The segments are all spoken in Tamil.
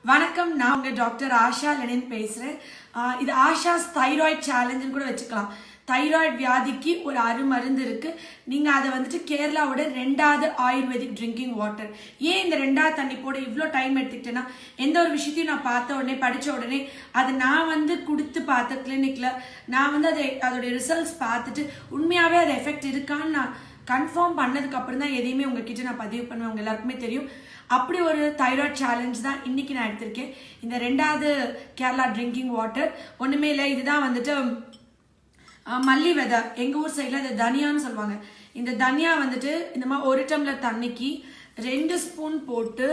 வணக்கம், நான் உங்க டாக்டர் ஆஷா லெனின் பேசுறேன். இது ஆஷாஸ் தைராய்டு சேலஞ்சுன்னு கூட வச்சுக்கலாம். தைராய்டு வியாதிக்கு ஒரு அருமருந்து இருக்கு. நீங்க அதை வந்துட்டு கேரளாவோட 2வது ஆயுர்வேதிக் ட்ரிங்கிங் வாட்டர். ஏன் இந்த 2வது தண்ணி போட இவ்வளோ டைம் எடுத்துக்கிட்டேன்னா, எந்த ஒரு விஷயத்தையும் நான் பார்த்த உடனே படிச்ச உடனே அதை நான் கொடுத்து பார்த்த கிளினிக்ல நான் அதோடைய ரிசல்ட்ஸ் பார்த்துட்டு உண்மையாவே அது எஃபெக்ட் இருக்கான்னு நான் கன்ஃபார்ம் பண்ணதுக்கு அப்புறம் தான் எதையுமே உங்ககிட்ட நான் பதிவு பண்ணுவேன். உங்க எல்லாருக்குமே தெரியும். அப்படி ஒரு தைராய்டு சேலஞ்ச் தான் இன்னைக்கு நான் எடுத்திருக்கேன். இந்த 2வது கேரளா ட்ரிங்கிங் வாட்டர் ஒண்ணுமே இல்லை. இதுதான் மல்லி விதை, எங்க ஊர் சைட்ல இது தனியான்னு சொல்லுவாங்க. இந்த தனியா இந்த மாதிரி 1 டம்ளர் தண்ணிக்கு 2 ஸ்பூன் போட்டு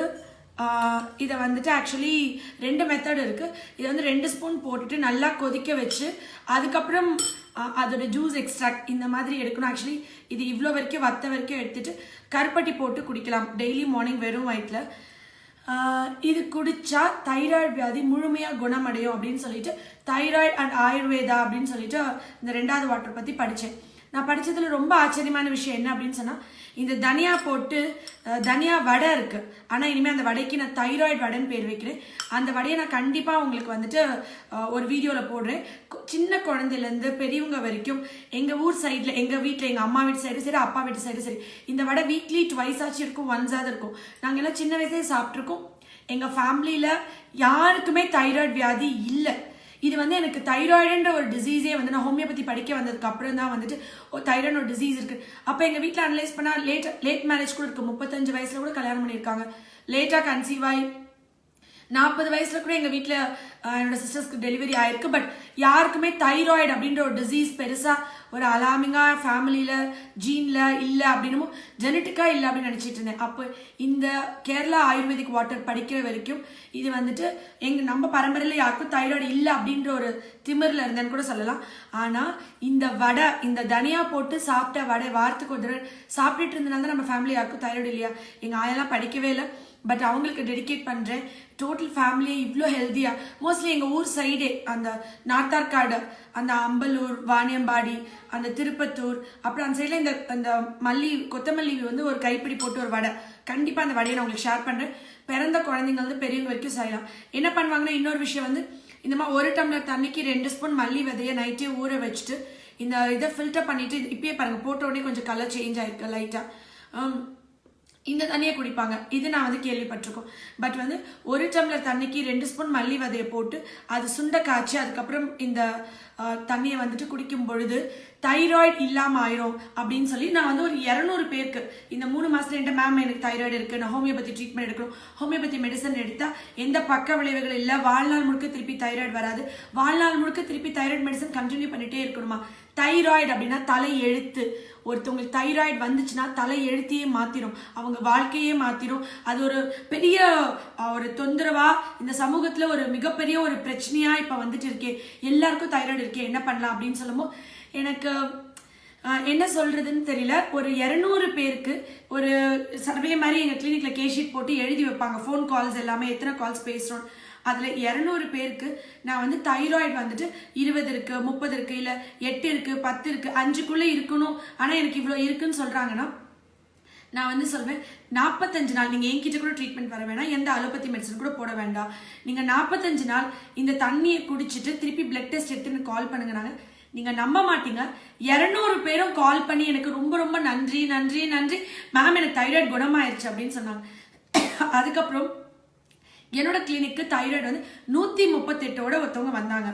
இதை ஆக்சுவலி 2 மெத்தட் இருக்கு. இதை 2 ஸ்பூன் போட்டுட்டு நல்லா கொதிக்க வச்சு அதுக்கப்புறம் அதோட ஜூஸ் எக்ஸ்ட்ராக்ட் இந்த மாதிரி எடுக்கணும். ஆக்சுவலி இது இவ்வளோ வரைக்கும் வத்த வரைக்கும் எடுத்துட்டு கருப்பட்டி போட்டு குடிக்கலாம் டெய்லி மார்னிங் வெறும் வயிற்றுல. இது குடிச்சா தைராய்டு வியாதி முழுமையாக குணமடையும் அப்படின்னு சொல்லிட்டு தைராய்டு அண்ட் ஆயுர்வேதா அப்படின்னு சொல்லிட்டு இந்த 2வது வாட்டர் பற்றி படித்தேன். நான் படித்ததுல ரொம்ப ஆச்சரியமான விஷயம் என்ன அப்படின்னு சொன்னால், இந்த தனியா போட்டு தனியா வடை இருக்கு. ஆனால் இனிமேல் அந்த வடைக்கு நான் தைராய்டு வடைன்னு பேர் வைக்கிறேன். அந்த வடையை நான் கண்டிப்பாக உங்களுக்கு ஒரு வீடியோவில் போடுறேன். சின்ன குழந்தையிலேருந்து பெரியவங்க வரைக்கும் எங்கள் ஊர் சைடில், எங்கள் வீட்டில், எங்கள் அம்மா வீட்டு சைடு சரி, அப்பா வீட்டு சைடு சரி, இந்த வடை வீக்லி 2 ஆச்சு இருக்கும், 1 இருக்கும். நாங்கள் எல்லாம் சின்ன வயசுலேயே சாப்பிட்ருக்கோம். எங்கள் ஃபேமிலியில் யாருக்குமே தைராய்டு வியாதி இல்லை. இது எனக்கு தைராய்டுன்ற ஒரு டிசீஸே நான் ஹோமியோபதி படிக்க வந்ததுக்கு அப்புறம் தான் தைராய்டு ஒரு டிசீஸ் இருக்கு. அப்போ எங்கள் வீட்டில் அனலைஸ் பண்ணால் லேட் மேரேஜ் கூட இருக்கு. 35 வயசுல கூட கல்யாணம் பண்ணியிருக்காங்க. லேட்டாக கன்சீவ் ஆகி 40 வயசுல கூட எங்கள் வீட்டில் என்னோட சிஸ்டர்ஸ்க்கு டெலிவரி ஆயிருக்கு. பட் யாருக்குமே தைராய்டு அப்படின்ற ஒரு டிசீஸ் பெருசாக ஒரு அலாமிங்காக ஃபேமிலியில் ஜீனில் இல்லை அப்படின்னும் ஜெனட்டிக்காக இல்லை அப்படின்னு நினச்சிட்டு இருந்தேன். அப்போ இந்த கேரளா ஆயுர்வேதிக் வாட்டர் படிக்கிற வரைக்கும் இது நம்ம பரம்பரையில் யாருக்கும் தைராய்டு இல்லை அப்படின்ற ஒரு திமிரில் இருந்தேன்னு கூட சொல்லலாம். ஆனால் இந்த வடை, இந்த தனியா போட்டு சாப்பிட்ட வடை வாரத்துக்கு ஒரு தடவை சாப்பிட்டுட்டு இருந்தனால தான் நம்ம ஃபேமிலி யாருக்கும் தைராய்டு இல்லையா. எங்கள் ஆயெல்லாம் படிக்கவே இல்லை. பட் அவங்களுக்கு டெடிகேட் பண்ணுறேன். டோட்டல் ஃபேமிலியே இவ்வளோ ஹெல்த்தியாக, மோஸ்ட்லி எங்கள் ஊர் சைடே அந்த நார்த்தார்காடு, அந்த அம்பலூர், வாணியம்பாடி, அந்த திருப்பத்தூர், அப்புறம் அந்த சைடில் அந்த கொத்தமல்லி ஒரு கைப்பிடி போட்டு ஒரு வடை. கண்டிப்பாக அந்த வடையை நான் உங்களுக்கு ஷேர் பண்ணுறேன். பிறந்த குழந்தைங்க பெரியவங்க வரைக்கும் செய்யலாம். என்ன பண்ணுவாங்கன்னா, இன்னொரு விஷயம் இந்த மாதிரி 1 டம்ளர் தண்ணிக்கு 2 ஸ்பூன் மல்லி விதையை நைட்டே ஊற வச்சுட்டு இந்த இதை ஃபில்டர் பண்ணிட்டு இப்பயே பாருங்க, போட்ட உடனே கொஞ்சம் கலர் சேஞ்ச் ஆயிருக்கு லைட்டாக. இந்த தண்ணியை குடிப்பாங்க. இது நான் கேள்விப்பட்டிருக்கோம். பட் 1 டம்ளர் தண்ணிக்கு 2 ஸ்பூன் மல்லி விதையை போட்டு அது சுண்ட காய்ச்சி அதுக்கப்புறம் இந்த தண்ணியை குடிக்கும் பொழுது தைராய்டு இல்லாமல் ஆயிரும் அப்படின்னு சொல்லி நான் ஒரு 200 பேருக்கு இந்த 3 மாசத்துல என்கிட்ட மேம் எனக்கு தைராய்டு இருக்கு, நான் ஹோமியோபதி ட்ரீட்மெண்ட் எடுக்கணும், ஹோமியோபதி மெடிசன் எடுத்தா எந்த பக்க விளைவுகள் இல்லை, வாழ்நாள் முழுக்க திருப்பி தைராய்டு வராது, வாழ்நாள் முழுக்க திருப்பி தைராய்டு மெடிசன் கண்டினியூ பண்ணிட்டே இருக்கணுமா. தைராய்டு அப்படின்னா தலை எழுத்து. ஒருத்தவங்களுக்கு தைராய்டு வந்துச்சுன்னா தலை எழுத்தையே மாத்திரும், அவங்க வாழ்க்கையே மாத்திரும். அது ஒரு பெரிய ஒரு தொந்தரவா இந்த சமூகத்துல ஒரு மிகப்பெரிய ஒரு பிரச்சனையா இப்ப இருக்கே. எல்லாருக்கும் தைராய்டு இருக்கே, என்ன பண்ணலாம் அப்படின்னு சொல்லும்போது எனக்கு என்ன சொல்றதுன்னு தெரியல. ஒரு 200 பேருக்கு ஒரு சர்வே மாதிரி எங்க கிளினிக்ல கேஷீட் போட்டு எழுதி வைப்பாங்க, ஃபோன் கால்ஸ் எல்லாமே, எத்தனை கால்ஸ் பேசுறோம். அதுல 200 பேருக்கு நான் தைராய்டு 20 இருக்கு, 30 இருக்கு, இல்ல 8 இருக்கு, 10 இருக்கு, 5க்குள்ள இருக்கணும், ஆனா எனக்கு இவ்வளவு இருக்குன்னு சொல்றாங்கன்னா நான் சொல்வேன், 45 நாள் நீங்க என்கிட்ட கூட ட்ரீட்மெண்ட் வர வேணாம், எந்த அலோபதி மெடிசன் கூட போட வேண்டாம். நீங்க 45 நாள் இந்த தண்ணியை குடிச்சிட்டு திருப்பி பிளட் டெஸ்ட் எடுத்து கால் பண்ணுங்க. நீங்க நம்ப மாட்டீங்க, 200 பேரும் கால் பண்ணி எனக்கு ரொம்ப ரொம்ப நன்றி நன்றி நன்றி மேம், எனக்கு தைராய்டு குணமாயிருச்சு அப்படின்னு சொன்னாங்க. அதுக்கப்புறம் என்னோட கிளினிக்கு தைராய்டு 138ஓட ஒருத்தவங்க வந்தாங்க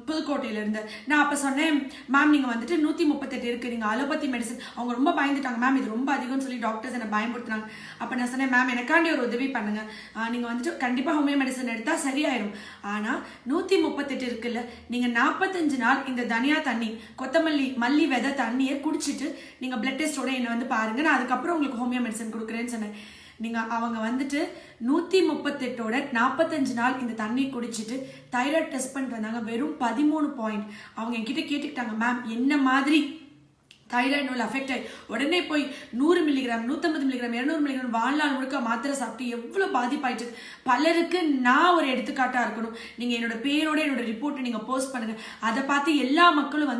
புதுக்கோட்டையில இருந்து. நான் அப்ப சொன்னேன், மேம் நீங்க 138 இருக்கு, நீங்க அலோபதி மெடிசன். அவங்க ரொம்ப பயந்துட்டாங்க, மேம் இது ரொம்ப அதிகம்னு சொல்லி டாக்டர்ஸ் என்ன பயன்படுத்தினாங்க. அப்ப நான் சொன்னேன், மேம் எனக்காண்டி ஒரு உதவி பண்ணுங்க, நீங்க கண்டிப்பா ஹோமியோ மெடிசன் எடுத்தா சரியாயிரும். ஆனா 138 இருக்குல்ல, நீங்க 45 நாள் இந்த தனியா தண்ணி, மல்லி விதை தண்ணியை குடிச்சிட்டு நீங்க பிளட் டெஸ்டோட என்ன பாருங்க, நான் அதுக்கப்புறம் உங்களுக்கு ஹோமியோ மெடிசன் கொடுக்குறேன்னு சொன்னேன். அவங்க 138ஓட 45 நாள் இந்த தண்ணி குடிச்சிட்டு தைராய்டு டெஸ்ட் பண்ணிட்டு வந்தாங்க. வெறும் 13 பாயிண்ட். அவங்க என்கிட்ட கேட்டுக்கிட்டாங்க, மேம் என்ன மாதிரி தைராய்டு நோய் அஃபெக்ட் ஆகி உடனே போய் 100 மில்லிகிராம், 150 மில்லிகிராம், 200 மில்லிகிராம் வாழ்நாள் முழுக்க மாத்திரை சாப்பிட்டு எவ்வளவு பாதிப்பாயிட்டு. பலருக்கு நான் ஒரு எடுத்துக்காட்டா இருக்கணும். நீங்க என்னோட பேரோட என்னோட ரிப்போர்ட்டை நீங்க போஸ்ட் பண்ணுங்க. அதை பார்த்து எல்லா மக்களும்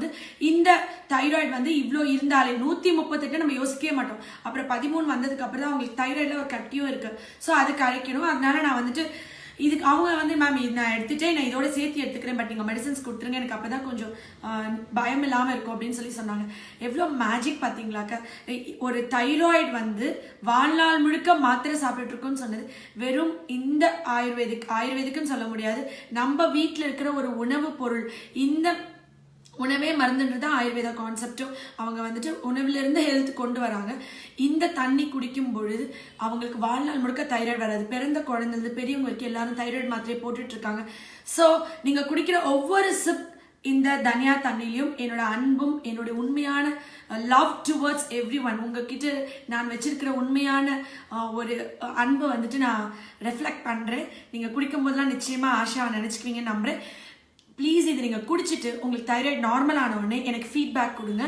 இந்த தைராய்டு இவ்வளோ இருந்தாலே 138 நம்ம யோசிக்கவே மாட்டோம். அப்புறம் 13 வந்ததுக்கு அப்புறம் தான் அவங்களுக்கு தைராய்டுல ஒரு கட்டியும் இருக்கு. ஸோ அது கரைக்கணும். அதனால நான் இதுக்கு அவங்க வந்து மேம் இது நான் எடுத்துட்டேன், நான் இதோட சேர்த்து எடுத்துக்கிறேன், பட் நீங்கள் மெடிசன்ஸ் கொடுத்துருங்க, எனக்கு அப்போ தான் கொஞ்சம் பயம் இல்லாமல் இருக்கும் அப்படின்னு சொல்லி சொன்னாங்க. எவ்வளோ மேஜிக் பார்த்தீங்களாக்க. ஒரு தைராய்டு வந்து வாழ்நாள் முழுக்க மாத்திரை சாப்பிட்டுட்டு இருக்கோன்னு சொன்னது வெறும் இந்த ஆயுர்வேதிக்குன்னு சொல்ல முடியாது, நம்ம வீட்டில் இருக்கிற ஒரு உணவு பொருள். இந்த உணவே மருந்துன்றது தான் ஆயுர்வேதா கான்செப்டும். அவங்க வந்துட்டு உணவுலேருந்து ஹெல்த் கொண்டு வராங்க. இந்த தண்ணி குடிக்கும் பொழுது அவங்களுக்கு வாழ்நாள் முழுக்க தைராய்டு வராது. பிறந்த குழந்தைலேருந்து பெரியவங்க வரைக்கும் எல்லாரும் தைராய்டு மாத்திரையை போட்டுட்டு இருக்காங்க. ஸோ நீங்கள் குடிக்கிற ஒவ்வொரு சிப் இந்த தனியா தண்ணிலையும் என்னோட அன்பும் என்னோட உண்மையான லவ் டுவர்ட்ஸ் எவ்ரி ஒன், உங்ககிட்ட நான் வச்சிருக்கிற உண்மையான ஒரு அன்பை வந்துட்டு நான் ரெஃப்ளெக்ட் பண்ணுறேன். நீங்கள் குடிக்கும் போதெல்லாம் நிச்சயமாக ஆஷாவை நினச்சிக்குவீங்கன்னு நம்புறேன். ப்ளீஸ் இது நீங்கள் குடிச்சிட்டு உங்களுக்கு தைராய்டு நார்மல் ஆனவுடனே எனக்கு ஃபீட்பேக் கொடுங்க.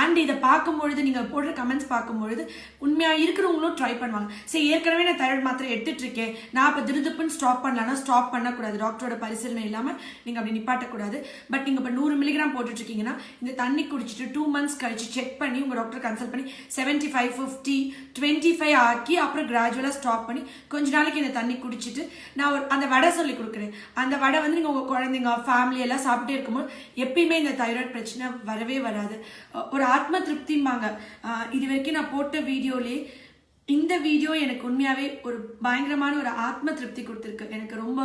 அண்ட் இதை பார்க்கும்பொழுது நீங்கள் போடுற கமெண்ட்ஸ் பார்க்கும்பொழுது உண்மையாக இருக்கிறவங்களும் ட்ரை பண்ணுவாங்க. சரி, ஏற்கனவே நான் தைராய்டு மாத்திரை எடுத்துட்டு இருக்கேன், நான் இப்போ திருதுப்புன்னு ஸ்டாப் பண்ணலான்னா ஸ்டாப் பண்ணக்கூடாது. டாக்டரோட பரிசீலனை இல்லாமல் நீங்கள் அப்படி நிப்பாட்டக்கூடாது. பட் நீங்கள் இப்போ 100 மில்லிகிராம் போட்டுட்ருக்கீங்கன்னா இந்த தண்ணி குடிச்சிட்டு 2 months கழிச்சு செக் பண்ணி உங்கள் டாக்டர் கன்சல்ட் பண்ணி 75, 50, 25 ஆக்கி அப்புறம் கிராஜுவலாக ஸ்டாப் பண்ணி கொஞ்ச நாளைக்கு இந்த தண்ணி குடிச்சிட்டு நான் அந்த வடை சொல்லி கொடுக்குறேன். அந்த வடை வந்து நீங்கள் உங்கள் குழந்தைங்க ஃபேமிலி எல்லாம் சாப்பிட்டே இருக்கும்போது எப்பயுமே இந்த தைராய்டு பிரச்சனை வரவே வராது. ஒரு ஆத்ம திருப்திம்பாங்க. இது வரைக்கும் நான் போட்ட வீடியோலேயே இந்த வீடியோ எனக்கு உண்மையாகவே ஒரு பயங்கரமான ஒரு ஆத்ம திருப்தி கொடுத்துருக்கு. எனக்கு ரொம்ப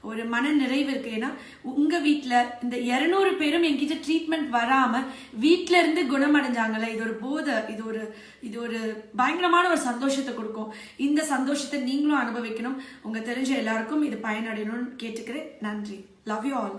ஒரு மன நிறைவு இருக்கு. ஏன்னா உங்கள் வீட்டில் இந்த 200 பேரும் என்கிட்ட ட்ரீட்மெண்ட் வராமல் வீட்டில இருந்து குணமடைஞ்சாங்கல்ல, இது ஒரு போதை, இது ஒரு பயங்கரமான ஒரு சந்தோஷத்தை கொடுக்கும். இந்த சந்தோஷத்தை நீங்களும் அனுபவிக்கணும். உங்க தெரிஞ்ச எல்லாருக்கும் இது பயனடையணும்னு கேட்டுக்கிறேன். நன்றி. Love you all.